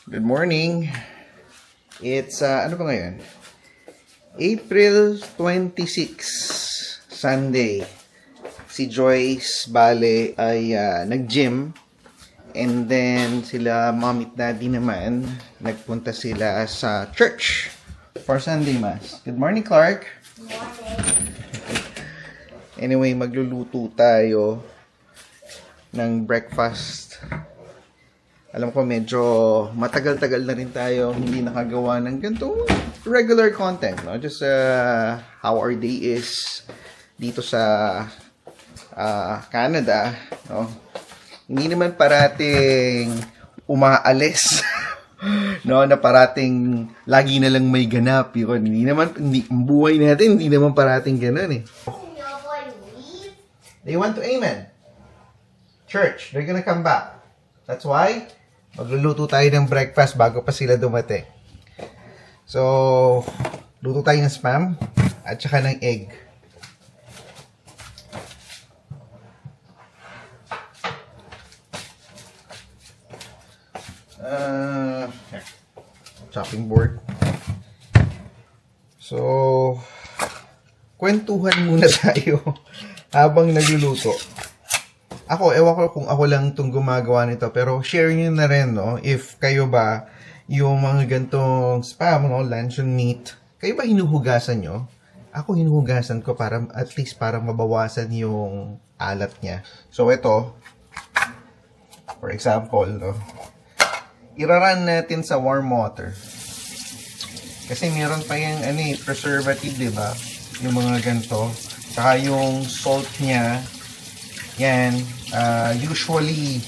Good morning. It's, ano ba ngayon? April 26, Sunday. Si Joyce, bale, ay nag-gym. And then, sila mom at daddy naman, nagpunta sila sa church for Sunday Mass. Good morning, Clark. Good morning. Anyway, magluluto tayo ng breakfast. Alam ko medyo matagal-tagal na rin tayo hindi nakagawa ng ganitong regular content, no? Just how our day is dito sa Canada, no? Hindi naman parating umaalis, no? Na parating lagi na lang may ganap, yun. Ang buhay natin hindi naman parating ganoon eh. They want to amen. Church, they're gonna come back. That's why magluluto tayo ng breakfast bago pa sila dumating. So, luto tayo ng spam at saka ng egg. Chopping board. So, kwentuhan muna tayo habang nagluluto. Ako, ewan ko kung ako lang itong gumagawa nito, pero share nyo na rin, no? If kayo ba, yung mga gantong spam, no? Luncheon meat, kayo ba hinuhugasan nyo? Ako hinuhugasan ko para, at least para mabawasan yung alat niya. So, ito, for example, no? Iraran natin sa warm water. Kasi meron pa yung, preservative, di ba? Yung mga ganito. Saka yung salt niya, yan, usually,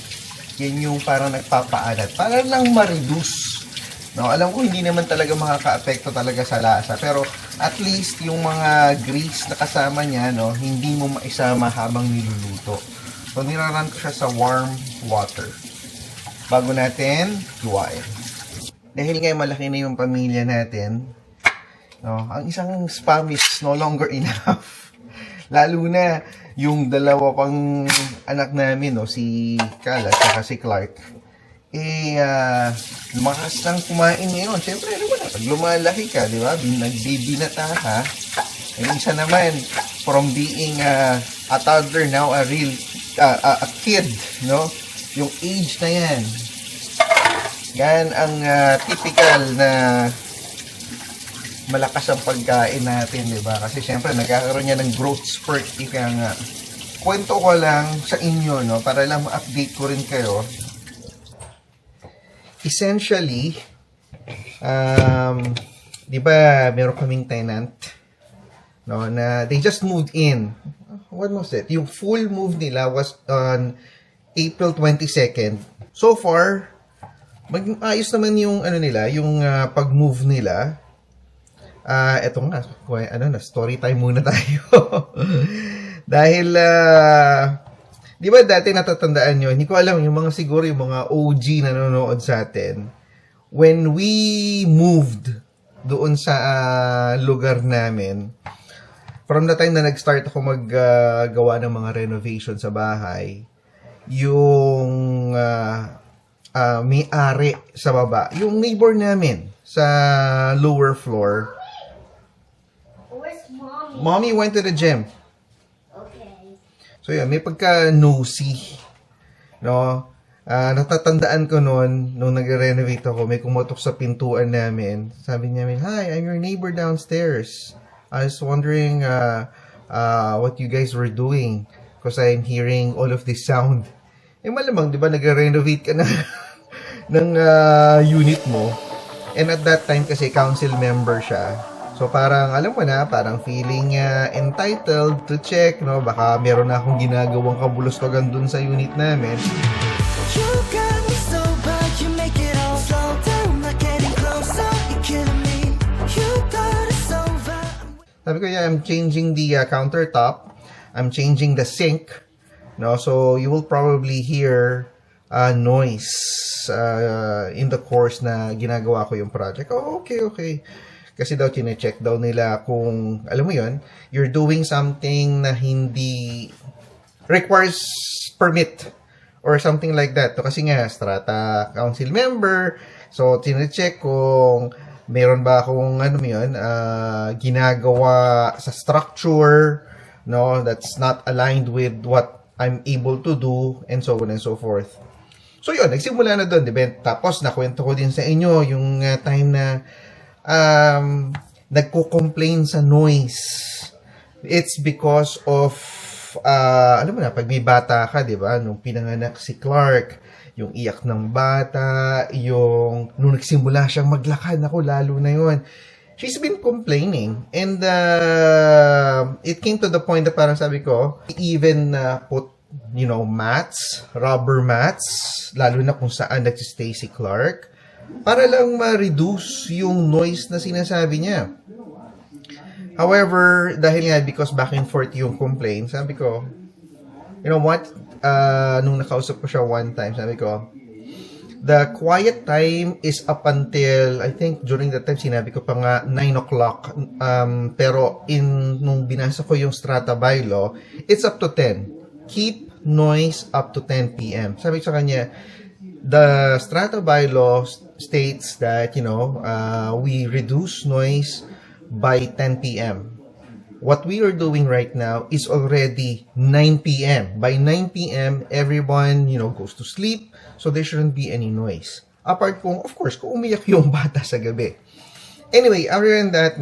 yan yung parang nagpapaalat. Para lang ma-reduce. No? Alam ko, hindi naman talaga makaka-apekto talaga sa lasa. Pero, at least, yung mga grease na kasama niya, no, hindi mo maisama habang niluluto. So, niraran ko siya sa warm water. Bago natin luwain. Dahil nga malaki na yung pamilya natin, no, ang isang spam is no longer enough. Lalo na, yung dalawa pang anak namin, no, si Kala at si Clark, lumakas lang kumain ngayon. Siyempre, ano ba na, pag lumalaki ka, di ba, nagbibinata ka, yung isa naman, from being a toddler, now a real, a kid, no, yung age na yan. Yan ang typical na malakas ang pagkain natin, di ba? Kasi syempre, nagkakaroon niya ng growth spurt. Ika nga. Kwento ko lang sa inyo, no? Para lang ma-update ko rin kayo. Essentially, di ba, meron kaming tenant, no? Na they just moved in. What was it? Yung full move nila was on April 22nd. So far, ayos naman yung, nila, yung pag-move nila. Eto nga, story time muna tayo. Dahil, di ba dati natatandaan nyo, hindi ko alam, yung mga siguro, yung mga OG na nanonood sa atin, when we moved doon sa lugar namin, from the time na nag-start ako maggawa ng mga renovation sa bahay, yung may-ari sa baba, yung neighbor namin sa lower floor, Mommy went to the gym. Okay. So, yun, may pagka-nosy. No? Natatandaan ko noon, nung nag-renovate ako, may kumatok sa pintuan namin. Sabi niya, "Hi, I'm your neighbor downstairs. I was wondering what you guys were doing because I'm hearing all of this sound." Malamang, di ba, nag-renovate ka na ng unit mo. And at that time, kasi council member siya. So, parang, alam mo na, parang feeling entitled to check, no? Baka meron na akong ginagawang kabulustogan dun sa unit namin. Sabi ko, yeah, I'm changing the countertop. I'm changing the sink. No? So, you will probably hear noise in the course na ginagawa ko yung project. Oh, okay. Kasi daw, chine-check daw nila kung, alam mo yon, you're doing something na hindi requires permit or something like that. Kasi nga, strata council member, So, tine-check kung meron ba akong, ano mo yun, ginagawa sa structure, no, that's not aligned with what I'm able to do, and so on and so forth. So, yun, nagsimula na doon, diba? Tapos, nakwento ko din sa inyo yung time na nagko-complain sa noise. It's because of, alam mo na, pag may bata ka, di ba? Nung pinanganak si Clark, yung iyak ng bata, yung nung nagsimula siyang maglakad, ako lalo na yun. She's been complaining. And it came to the point na parang sabi ko, even put, mats, rubber mats, lalo na kung saan nagsistay si Clark, para lang ma-reduce yung noise na sinasabi niya. However, dahil nga, because back and forth yung complaint, sabi ko, you know what? Nung nakausap ko siya one time, sabi ko, the quiet time is up until, I think, during that time, sinabi ko pa nga, 9 o'clock. Pero, nung binasa ko yung strata bylaw, it's up to 10. Keep noise up to 10 p.m. Sabi ko sa kanya, the strata bylaw states that, we reduce noise by 10 p.m. What we are doing right now is already 9 p.m. By 9 p.m., everyone, goes to sleep, so there shouldn't be any noise. Apart kung, of course, kung umiyak yung bata sa gabi. Anyway, other than that,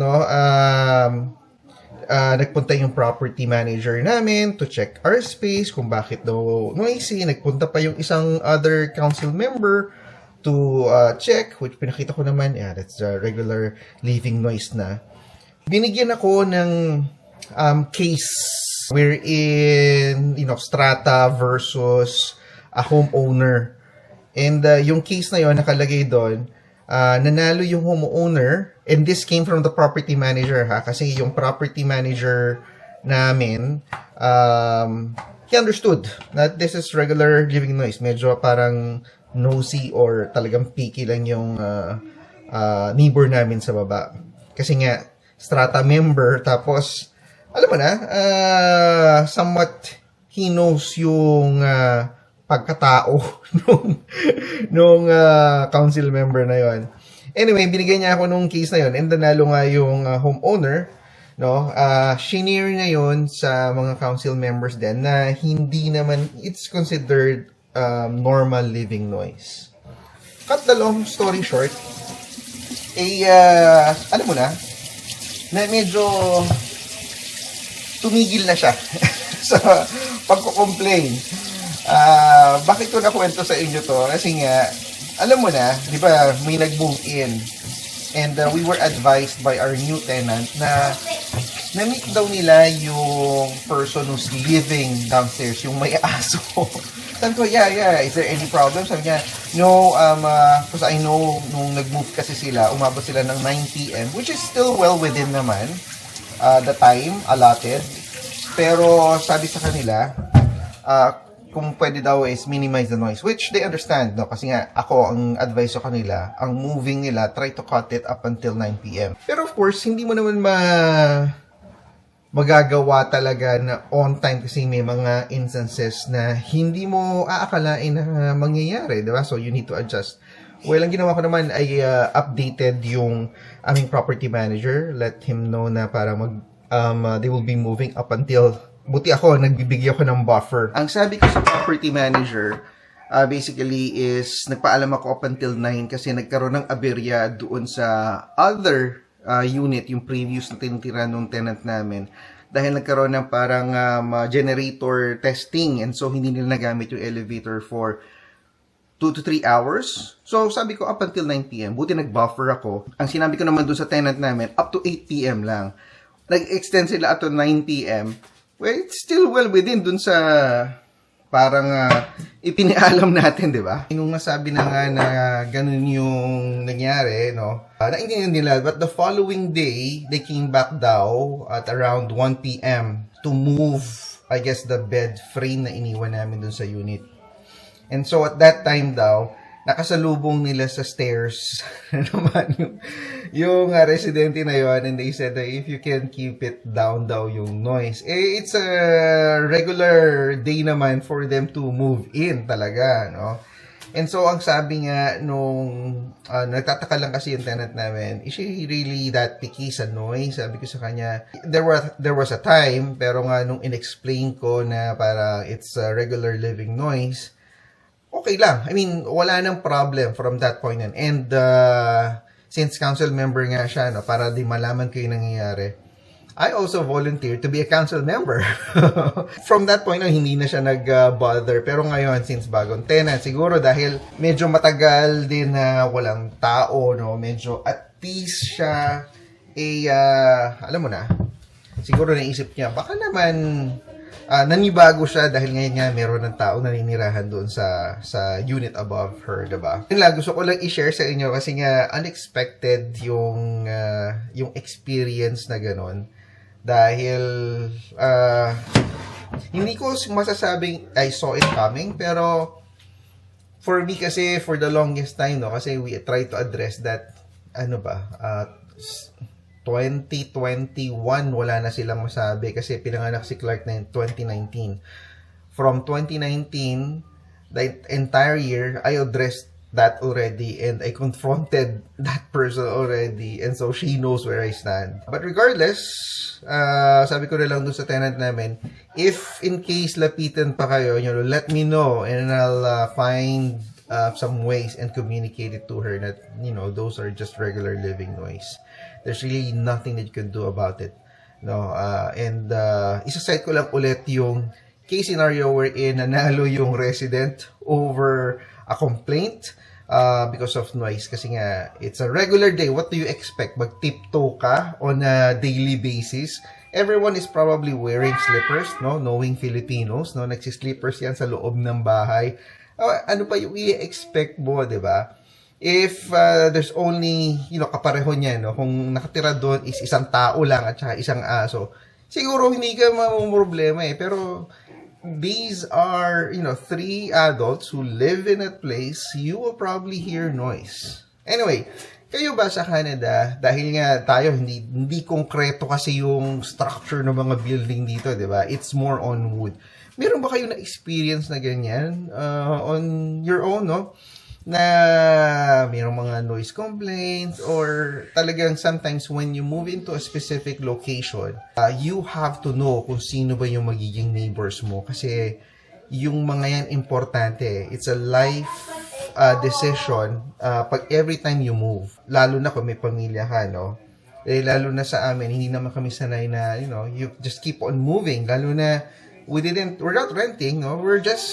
nagpunta yung property manager namin to check our space, kung bakit daw noisy. Nagpunta pa yung isang other council member to check, which pinakita ko naman, that's the regular living noise na. Binigyan ako ng case wherein, strata versus a homeowner. And yung case na yon nakalagay doon, nanalo yung homeowner, and this came from the property manager kasi yung property manager namin, he understood that this is regular living noise. Medyo parang nosy or talagang picky lang yung neighbor namin sa baba. Kasi nga, strata member, tapos, alam mo na, somewhat he knows yung pagkatao nung council member na yon. Anyway, binigyan niya ako nung case na yon, and nanalo nga yung homeowner, shinare niya yon sa mga council members din na hindi naman, it's considered normal living noise. Cut the long story short, alam mo na medyo tumigil na siya sa pagko-complain. Bakit ko nakwento sa inyo to? Kasi nga, alam mo na, di ba, may nag-move in. And we were advised by our new tenant na na-meet daw nila yung person who's living downstairs, yung may aso. Sabi ko, yeah, is there any problem? Sabi niya, no, because I know, nung nag-move kasi sila, umabot sila ng 9 p.m., which is still well within naman the time allotted. Pero sabi sa kanila, kung pwede daw is minimize the noise, which they understand, no? Kasi nga, ako, ang advice ko kanila, ang moving nila, try to cut it up until 9 p.m. Pero of course, hindi mo naman magagawa talaga na on time kasi may mga instances na hindi mo aakalain na mangyayari, di ba? So, you need to adjust. Well, ang ginawa ko naman ay updated yung aming property manager. Let him know na para they will be moving up until, buti ako, nagbibigay ako ng buffer. Ang sabi ko sa property manager, basically is, nagpaalam ako up until 9 kasi nagkaroon ng aberya doon sa other unit, yung previous na tinitira nung tenant namin, dahil nagkaroon ng parang generator testing, and so hindi nila nagamit yung elevator for 2 to 3 hours. So sabi ko up until 9 p.m. Buti nag-buffer ako. Ang sinabi ko naman doon sa tenant namin, up to 8 p.m. lang. Nag-extend sila up to 9 p.m. Well, it's still well within doon sa parang ipinialam natin, di ba? Yung nasabi na nga na ganun yung nangyari, no? Naintindihan nila, but the following day, they came back daw at around 1 p.m. to move, I guess, the bed frame na iniwan namin dun sa unit. And so, at that time daw, nakasalubong nila sa stairs naman yung residente na yun, and they said that if you can keep it down daw yung noise. It's a regular day naman for them to move in talaga, no? And so, ang sabi nga nung, nagtataka lang kasi yung tenant namin, is she really that picky sa noise? Sabi ko sa kanya, there was a time, pero nga nung inexplain ko na para it's a regular living noise, okay lang. I mean, wala nang problem from that point on. And since council member nga siya, no, para di malaman ko yung nangyayari, I also volunteered to be a council member. From that point on, hindi na siya nag-bother. Pero ngayon, since bagong tenant, siguro dahil medyo matagal din na walang tao, no, medyo at peace siya, alam mo na, siguro naisip niya, baka naman nanibago siya dahil ngayon nga meron ng tao naninirahan doon sa unit above her, diba? Yun lang, gusto ko lang i-share sa inyo kasi nga unexpected yung experience na ganon. Dahil hindi ko masasabing I saw it coming, pero for me kasi for the longest time, no, kasi we try to address that 2021 wala na silang masabi kasi pinanganak si Clark na 2019. From 2019, the entire year, I addressed that already and I confronted that person already, and so she knows where I stand. But regardless, sabi ko na lang dun sa tenant namin, if in case lapitan pa kayo, let me know and I'll find some ways and communicate it to her that, those are just regular living noise. There's really nothing that you can do about it. No, and isa-cite ko lang ulit yung case scenario wherein nanalo yung resident over a complaint because of noise. Kasi nga, it's a regular day. What do you expect? Mag-tiptoe ka on a daily basis? Everyone is probably wearing slippers, no? Knowing Filipinos, no? Nagsislippers yan sa loob ng bahay. Ano pa yung i-expect mo, di ba? If there's only, kapareho niya, no? Kung nakatira doon is isang tao lang at saka isang aso, siguro hindi ka mamumroblema eh. Pero these are, 3 adults who live in a place, you will probably hear noise. Anyway, kayo ba sa Canada, dahil nga tayo, hindi konkreto kasi yung structure ng mga building dito, di ba? It's more on wood. Meron ba kayo na-experience na ganyan on your own, no? Na mayroong mga noise complaints or talagang sometimes when you move into a specific location, you have to know kung sino ba yung magiging neighbors mo kasi yung mga yan importante. It's a life decision pag every time you move. Lalo na kung may pamilya ka, no? Lalo na sa amin, hindi naman kami sanay na, you just keep on moving. Lalo na we're not renting, no?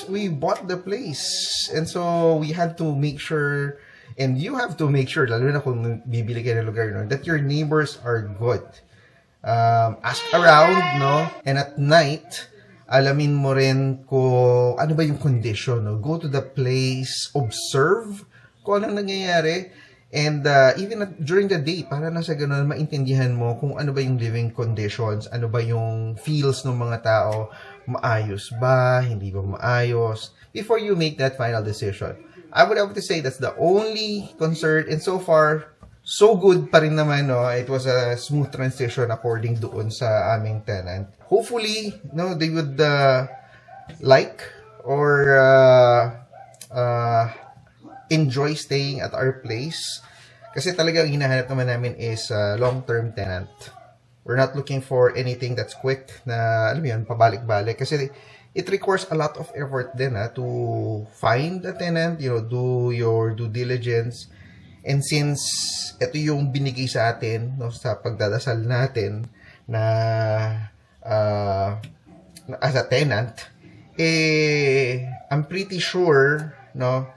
We bought the place. And so, we had to make sure, and you have to make sure, lalo na kung bibili kayo ng lugar, no, that your neighbors are good. Ask around, no? And at night, alamin mo rin kung ano ba yung condition, no? Go to the place, observe kung anong nangyayari. And even during the day, para na sa ganun, maintindihan mo kung ano ba yung living conditions, ano ba yung feels ng mga tao, maayos ba, hindi ba maayos, before you make that final decision. I would have to say that's the only concern, and so far, so good pa rin naman, no? It was a smooth transition according doon sa aming tenant. Hopefully, no, they would like or enjoy staying at our place. Kasi talagang hinahanap naman namin is long-term tenant. We're not looking for anything that's quick na, alam mo yun, pabalik-balik. Kasi it requires a lot of effort din to find a tenant, do your due diligence. And since ito yung binigay sa atin, no, sa pagdadasal natin na as a tenant, I'm pretty sure, no,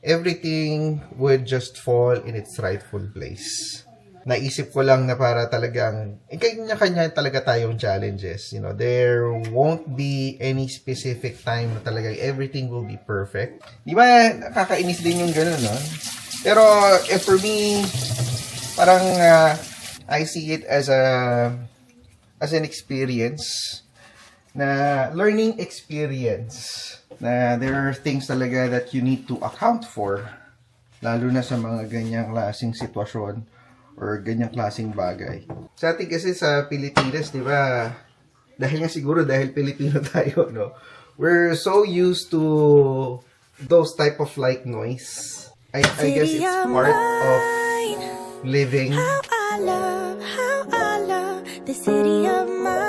everything would just fall in its rightful place. Naisip ko lang na para talagang, kanya-kanya talaga tayong challenges. There won't be any specific time na talagang everything will be perfect. Di ba, nakakainis din yung gano'n, no? Pero, for me, parang I see it as an experience, na learning experience, na there are things talaga that you need to account for, lalo na sa mga ganyang klaseng sitwasyon or ganyang klaseng bagay. Sa atin kasi sa Pilipinas, di ba, dahil nga siguro dahil Pilipino tayo, no? We're so used to those type of like noise. I guess it's part of living. How I love the city of mine.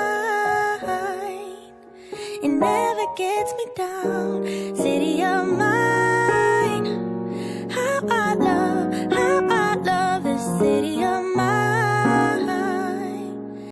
It never gets me down. City of mine.